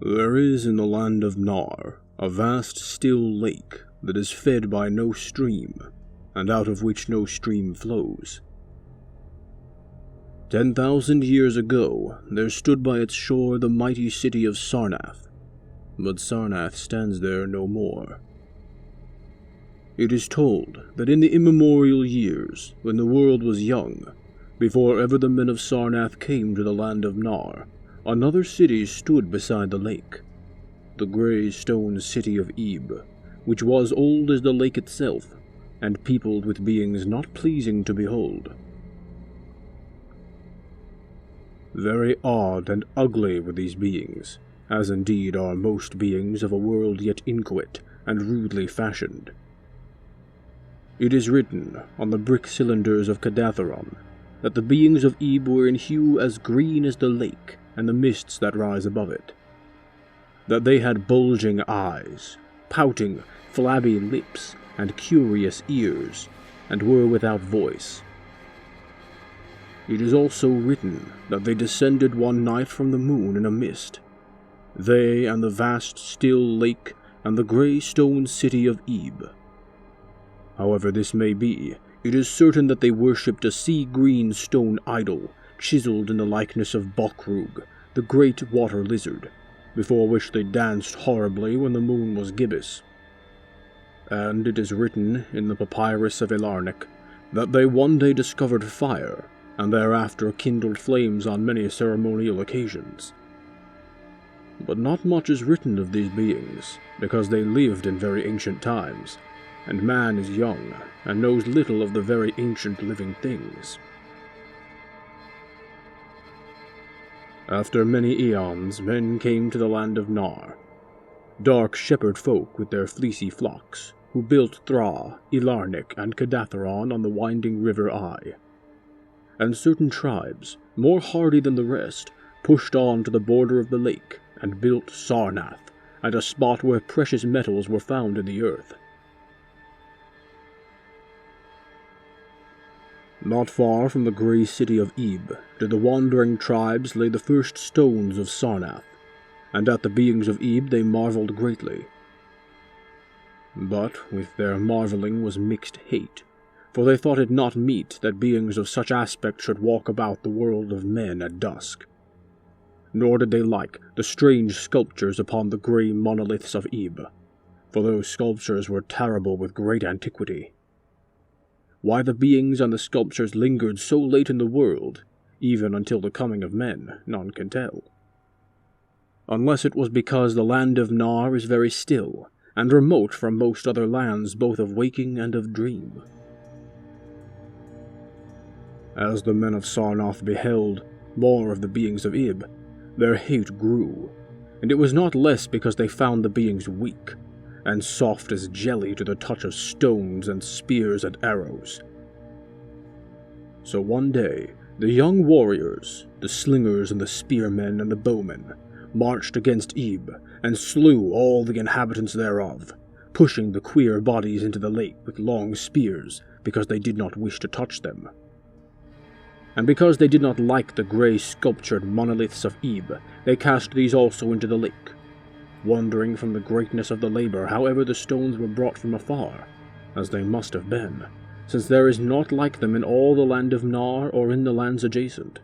There is in the land of Nar a vast still lake that is fed by no stream, and out of which no stream flows. 10,000 years ago, there stood by its shore the mighty city of Sarnath, but Sarnath stands there no more. It is told that in the immemorial years, when the world was young, before ever the men of Sarnath came to the land of Nar, another city stood beside the lake, the grey stone city of Ib, which was old as the lake itself, and peopled with beings not pleasing to behold. Very odd and ugly were these beings, as indeed are most beings of a world yet inchoate and rudely fashioned. It is written on the brick cylinders of Cadatharon that the beings of Ib were in hue as green as the lake and the mists that rise above it, that they had bulging eyes, pouting, flabby lips, and curious ears, and were without voice. It is also written that they descended one night from the moon in a mist, they and the vast still lake and the grey stone city of Ib. However this may be, it is certain that they worshipped a sea-green stone idol chiseled in the likeness of Bokrug, the great water lizard, before which they danced horribly when the moon was gibbous. And it is written in the papyrus of Elarnik that they one day discovered fire, and thereafter kindled flames on many ceremonial occasions. But not much is written of these beings, because they lived in very ancient times, and man is young, and knows little of the very ancient living things. After many eons, men came to the land of Nar, dark shepherd folk with their fleecy flocks, who built Thra, Elarnik, and Cadatharon on the winding river Ai. And certain tribes, more hardy than the rest, pushed on to the border of the lake and built Sarnath, at a spot where precious metals were found in the earth. Not far from the grey city of Ib did the wandering tribes lay the first stones of Sarnath, and at the beings of Ib they marvelled greatly. But with their marvelling was mixed hate, for they thought it not meet that beings of such aspect should walk about the world of men at dusk. Nor did they like the strange sculptures upon the grey monoliths of Ib, for those sculptures were terrible with great antiquity. Why the beings on the sculptures lingered so late in the world, even until the coming of men, none can tell. Unless it was because the land of Nar is very still, and remote from most other lands both of waking and of dream. As the men of Sarnath beheld more of the beings of Ib, their hate grew, and it was not less because they found the beings weak, and soft as jelly to the touch of stones and spears and arrows. So one day, the young warriors, the slingers and the spearmen and the bowmen, marched against Ib, and slew all the inhabitants thereof, pushing the queer bodies into the lake with long spears, because they did not wish to touch them. And because they did not like the grey sculptured monoliths of Ib, they cast these also into the lake, wondering from the greatness of the labour however the stones were brought from afar, as they must have been, since there is naught like them in all the land of Nar or in the lands adjacent.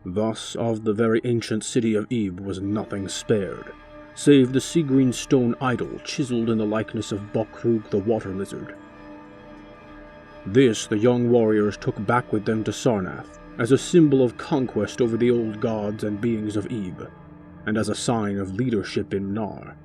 Thus of the very ancient city of Ib was nothing spared, save the sea-green stone idol chiselled in the likeness of Bokrug the water lizard. This the young warriors took back with them to Sarnath, as a symbol of conquest over the old gods and beings of Ib, and as a sign of leadership in Nar.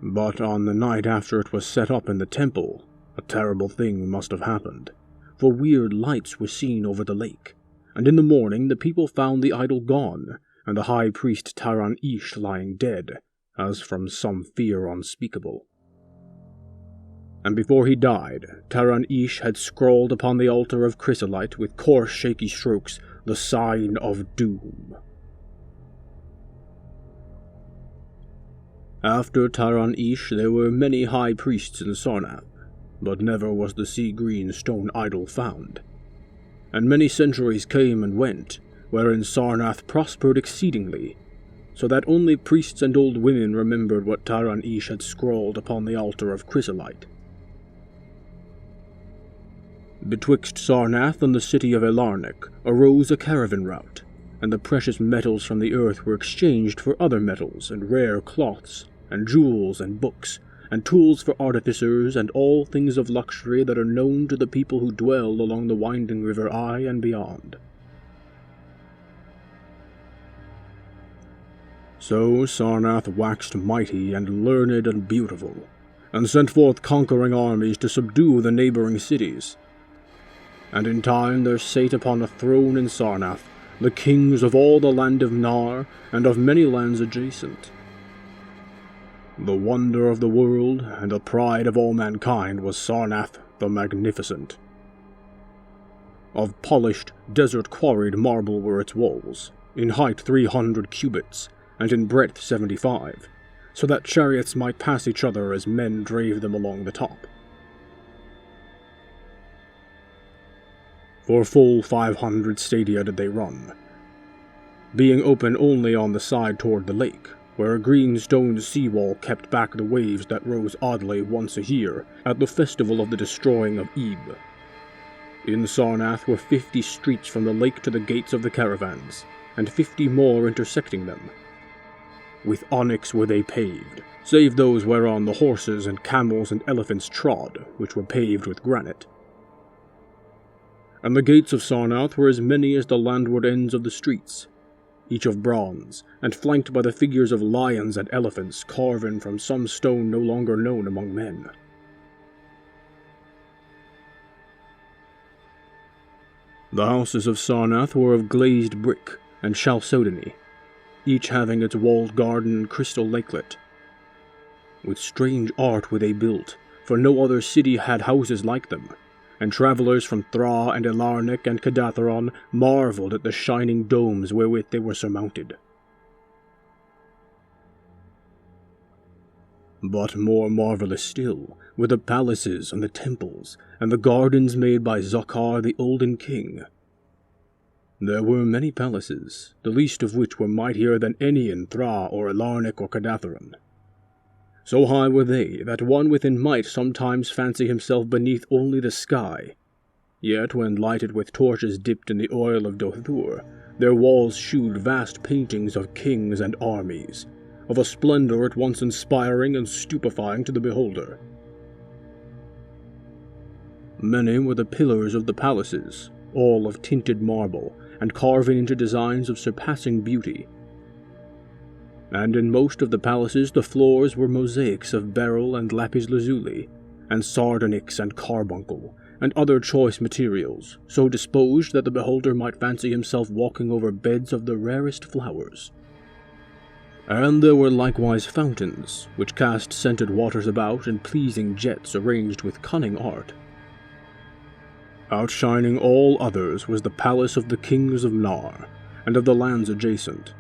But on the night after it was set up in the temple, a terrible thing must have happened, for weird lights were seen over the lake, and in the morning the people found the idol gone, and the high priest Taran Ish lying dead, as from some fear unspeakable. And before he died, Taran Ish had scrawled upon the altar of chrysolite with coarse shaky strokes the sign of doom. After Taran Ish there were many high priests in Sarnath, but never was the sea-green stone idol found. And many centuries came and went, wherein Sarnath prospered exceedingly, so that only priests and old women remembered what Taran-Ish had scrawled upon the altar of chrysolite. Betwixt Sarnath and the city of Elarnik arose a caravan route, and the precious metals from the earth were exchanged for other metals and rare cloths, and jewels and books, and tools for artificers, and all things of luxury that are known to the people who dwell along the winding river Ai and beyond. So Sarnath waxed mighty and learned and beautiful, and sent forth conquering armies to subdue the neighboring cities. And in time there sate upon a throne in Sarnath the kings of all the land of Nar, and of many lands adjacent. The wonder of the world, and the pride of all mankind, was Sarnath the Magnificent. Of polished, desert-quarried marble were its walls, in height 300 cubits, and in breadth 75, so that chariots might pass each other as men drave them along the top. For full 500 stadia did they run, being open only on the side toward the lake, where a green stone seawall kept back the waves that rose oddly once a year at the festival of the destroying of Ib. In Sarnath were 50 streets from the lake to the gates of the caravans, and 50 more intersecting them. With onyx were they paved, save those whereon the horses and camels and elephants trod, which were paved with granite. And the gates of Sarnath were as many as the landward ends of the streets, each of bronze, and flanked by the figures of lions and elephants carven from some stone no longer known among men. The houses of Sarnath were of glazed brick and chalcedony, each having its walled garden and crystal lakelet. With strange art were they built, for no other city had houses like them, and travelers from Thra and Elarnik and Kadatheron marveled at the shining domes wherewith they were surmounted. But more marvelous still were the palaces and the temples, and the gardens made by Zokhar the Olden King. There were many palaces, the least of which were mightier than any in Thra or Elarnik or Kadatheron. So high were they that one within might sometimes fancy himself beneath only the sky. Yet when lighted with torches dipped in the oil of Dothur, their walls shewed vast paintings of kings and armies, of a splendor at once inspiring and stupefying to the beholder. Many were the pillars of the palaces, all of tinted marble, and carven into designs of surpassing beauty. And in most of the palaces the floors were mosaics of beryl and lapis lazuli, and sardonyx and carbuncle, and other choice materials, so disposed that the beholder might fancy himself walking over beds of the rarest flowers. And there were likewise fountains, which cast scented waters about in pleasing jets arranged with cunning art. Outshining all others was the palace of the kings of Nar, and of the lands adjacent.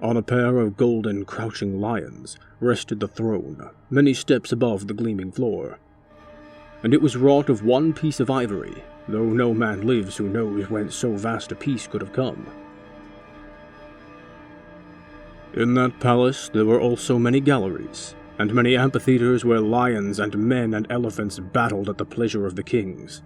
On a pair of golden crouching lions rested the throne, many steps above the gleaming floor. And it was wrought of one piece of ivory, though no man lives who knows whence so vast a piece could have come. In that palace there were also many galleries, and many amphitheaters where lions and men and elephants battled at the pleasure of the kings.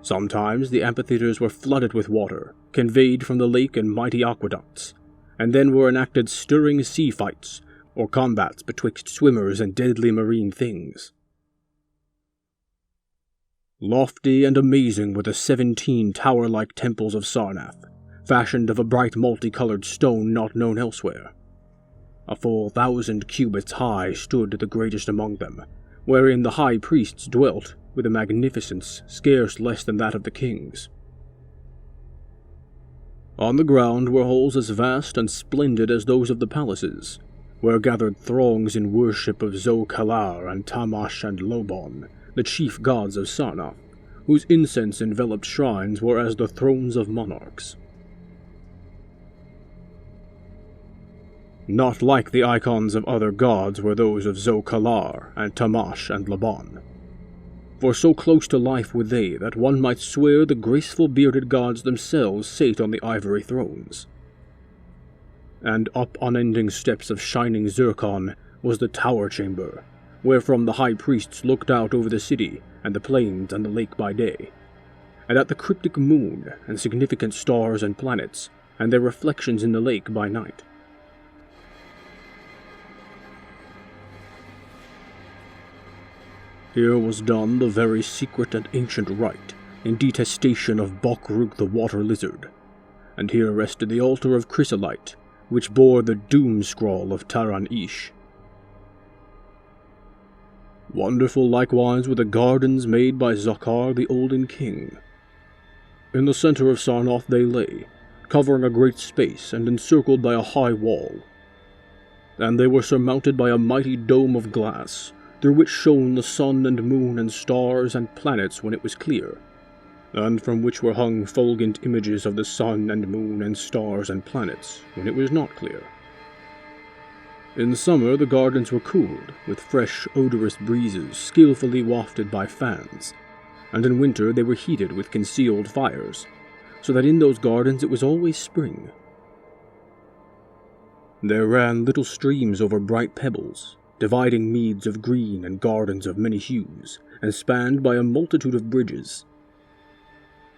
Sometimes the amphitheaters were flooded with water, conveyed from the lake in mighty aqueducts, and then were enacted stirring sea fights, or combats betwixt swimmers and deadly marine things. Lofty and amazing were the 17 tower-like temples of Sarnath, fashioned of a bright multicolored stone not known elsewhere. A full 1,000 cubits high stood the greatest among them, wherein the high priests dwelt, with a magnificence scarce less than that of the kings. On the ground were halls as vast and splendid as those of the palaces, where gathered throngs in worship of Zo-Kalar and Tamash and Lobon, the chief gods of Sarnath, whose incense-enveloped shrines were as the thrones of monarchs. Not like the icons of other gods were those of Zo-Kalar and Tamash and Lobon. for so close to life were they that one might swear the graceful bearded gods themselves sate on the ivory thrones. And up unending steps of shining zircon was the tower chamber, wherefrom the high priests looked out over the city and the plains and the lake by day, and at the cryptic moon and significant stars and planets, and their reflections in the lake by night. Here was done the very secret and ancient rite in detestation of Bokrug the water lizard, and here rested the altar of chrysolite, which bore the doom scroll of Taran Ish. Wonderful likewise were the gardens made by Zakar the Olden King. In the center of Sarnath they lay, covering a great space and encircled by a high wall, and they were surmounted by a mighty dome of glass, through which shone the sun and moon and stars and planets when it was clear, and from which were hung fulgent images of the sun and moon and stars and planets when it was not clear. In summer the gardens were cooled with fresh, odorous breezes skillfully wafted by fans, and in winter they were heated with concealed fires, so that in those gardens it was always spring. There ran little streams over bright pebbles, dividing meads of green and gardens of many hues, and spanned by a multitude of bridges.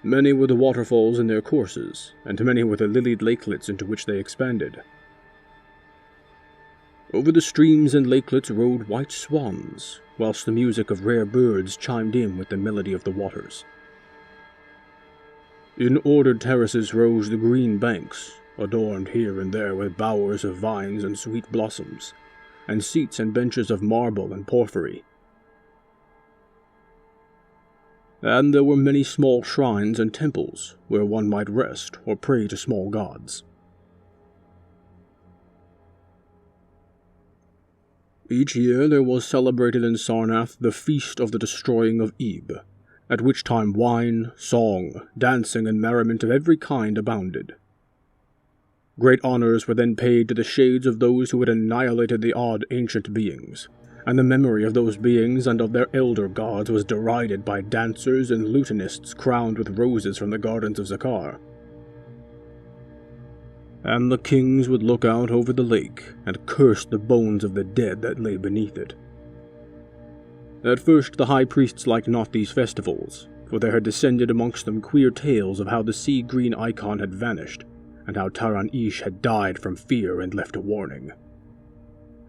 Many were the waterfalls in their courses, and many were the lilied lakelets into which they expanded. Over the streams and lakelets rode white swans, whilst the music of rare birds chimed in with the melody of the waters. In ordered terraces rose the green banks, adorned here and there with bowers of vines and sweet blossoms, and seats and benches of marble and porphyry. And there were many small shrines and temples where one might rest or pray to small gods. Each year there was celebrated in Sarnath the Feast of the Destroying of Ib, at which time wine, song, dancing, and merriment of every kind abounded. Great honors were then paid to the shades of those who had annihilated the odd ancient beings, and the memory of those beings and of their elder gods was derided by dancers and lutanists crowned with roses from the gardens of Zakar. And the kings would look out over the lake and curse the bones of the dead that lay beneath it. At first the high priests liked not these festivals, for there had descended amongst them queer tales of how the sea-green icon had vanished, and how Taran Ish had died from fear and left a warning.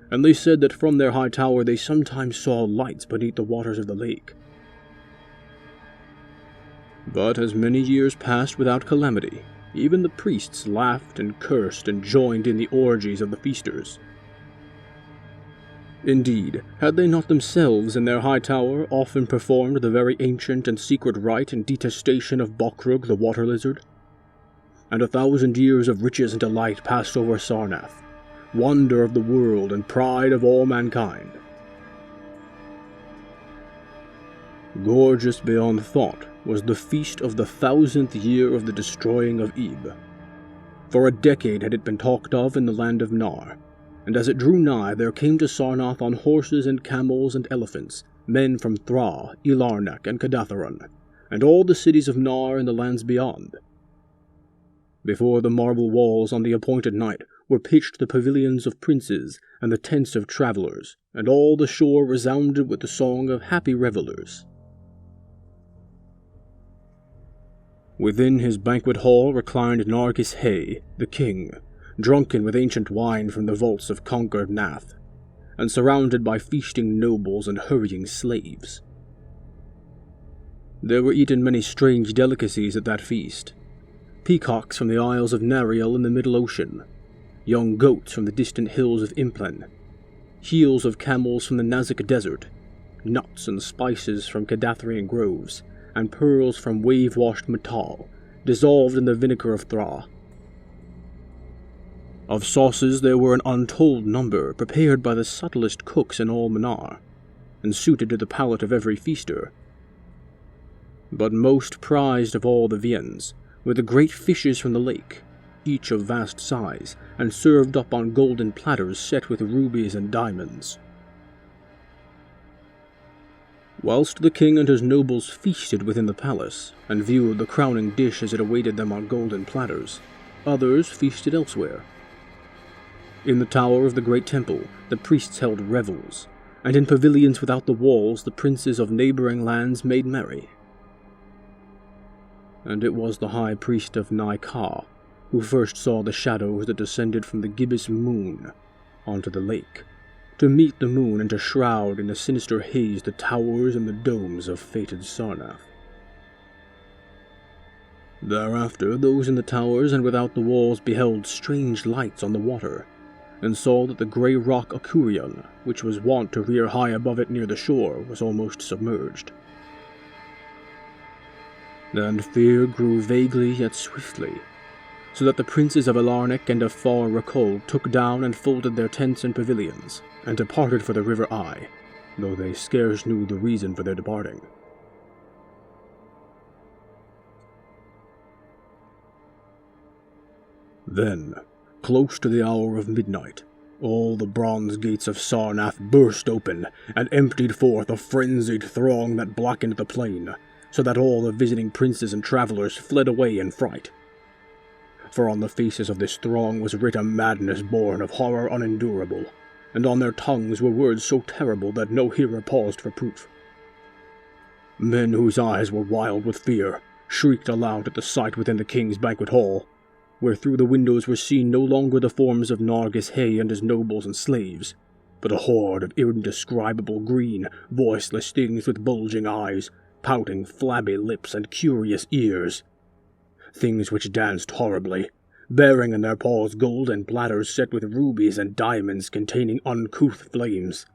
And they said that from their high tower they sometimes saw lights beneath the waters of the lake. But as many years passed without calamity, even the priests laughed and cursed and joined in the orgies of the feasters. Indeed, had they not themselves in their high tower often performed the very ancient and secret rite in detestation of Bokrug the water lizard? And 1,000 years of riches and delight passed over Sarnath, wonder of the world and pride of all mankind. Gorgeous beyond thought was the feast of the 1,000th year of the destroying of Ib. For a decade had it been talked of in the land of Nar, and as it drew nigh there came to Sarnath on horses and camels and elephants men from Thra, Ilarnak, and Kadatharan, and all the cities of Nar and the lands beyond. Before the marble walls on the appointed night were pitched the pavilions of princes and the tents of travelers, and all the shore resounded with the song of happy revelers. Within his banquet hall reclined Nargis Hay, the king, drunken with ancient wine from the vaults of conquered Nath, and surrounded by feasting nobles and hurrying slaves. There were eaten many strange delicacies at that feast. Peacocks from the isles of Nariel in the middle ocean, young goats from the distant hills of Implan, heels of camels from the Nazik desert, nuts and spices from Kadathrian groves, and pearls from wave-washed metal, dissolved in the vinegar of Thra. Of sauces there were an untold number, prepared by the subtlest cooks in all Manar, and suited to the palate of every feaster. But most prized of all the viands were the great fishes from the lake, each of vast size, and served up on golden platters set with rubies and diamonds. Whilst the king and his nobles feasted within the palace, and viewed the crowning dish as it awaited them on golden platters, others feasted elsewhere. In the tower of the great temple, the priests held revels, and in pavilions without the walls the princes of neighboring lands made merry. And it was the high priest of Nai-Ka who first saw the shadows that descended from the gibbous moon onto the lake, to meet the moon and to shroud in a sinister haze the towers and the domes of fated Sarnath. Thereafter, those in the towers and without the walls beheld strange lights on the water, and saw that the grey rock Akurion, which was wont to rear high above it near the shore, was almost submerged. And fear grew vaguely yet swiftly, so that the princes of Alarnic and of Far Rakol took down and folded their tents and pavilions, and departed for the River Eye, though they scarce knew the reason for their departing. Then, close to the hour of midnight, all the bronze gates of Sarnath burst open, and emptied forth a frenzied throng that blackened the plain, so that all the visiting princes and travellers fled away in fright. For on the faces of this throng was writ a madness born of horror unendurable, and on their tongues were words so terrible that no hearer paused for proof. Men whose eyes were wild with fear shrieked aloud at the sight within the king's banquet hall, where through the windows were seen no longer the forms of Nargis Hay and his nobles and slaves, but a horde of indescribable green, voiceless things with bulging eyes, pouting, flabby lips, and curious ears. Things which danced horribly, bearing in their paws golden platters set with rubies and diamonds containing uncouth flames.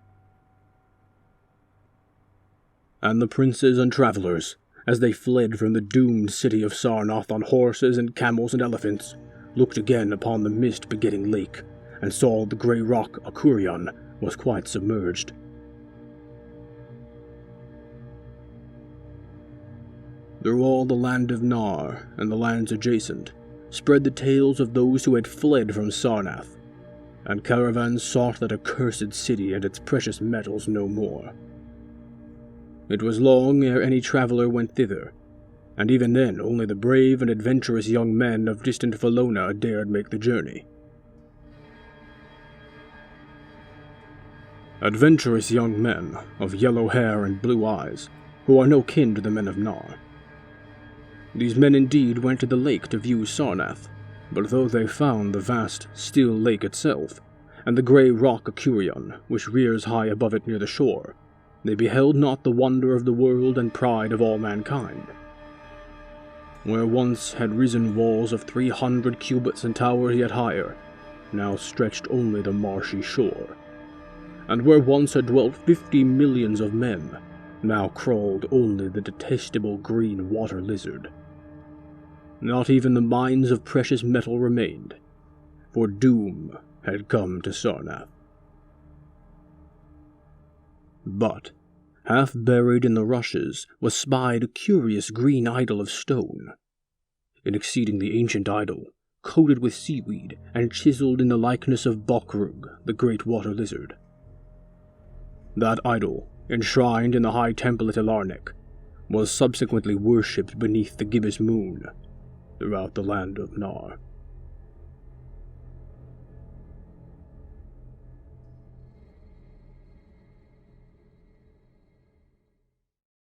And the princes and travellers, as they fled from the doomed city of Sarnath on horses and camels and elephants, looked again upon the mist-begetting lake, and saw the grey rock Akurion was quite submerged. Through all the land of Nar and the lands adjacent spread the tales of those who had fled from Sarnath, and caravans sought that accursed city and its precious metals no more. It was long ere any traveller went thither, and even then only the brave and adventurous young men of distant Felona dared make the journey. Adventurous young men of yellow hair and blue eyes, who are no kin to the men of Nar. These men indeed went to the lake to view Sarnath, but though they found the vast, still lake itself, and the grey rock Akurion, which rears high above it near the shore, they beheld not the wonder of the world and pride of all mankind. Where once had risen walls of 300 cubits and towers yet higher, now stretched only the marshy shore. And where once had dwelt 50 millions of men, now crawled only the detestable green water lizard. Not even the mines of precious metal remained, for doom had come to Sarnath. But, half buried in the rushes, was spied a curious green idol of stone. An exceedingly ancient idol, coated with seaweed and chiseled in the likeness of Bokrug, the great water lizard. That idol, enshrined in the high temple at Alarnic, was subsequently worshipped beneath the gibbous moon throughout the land of Nar.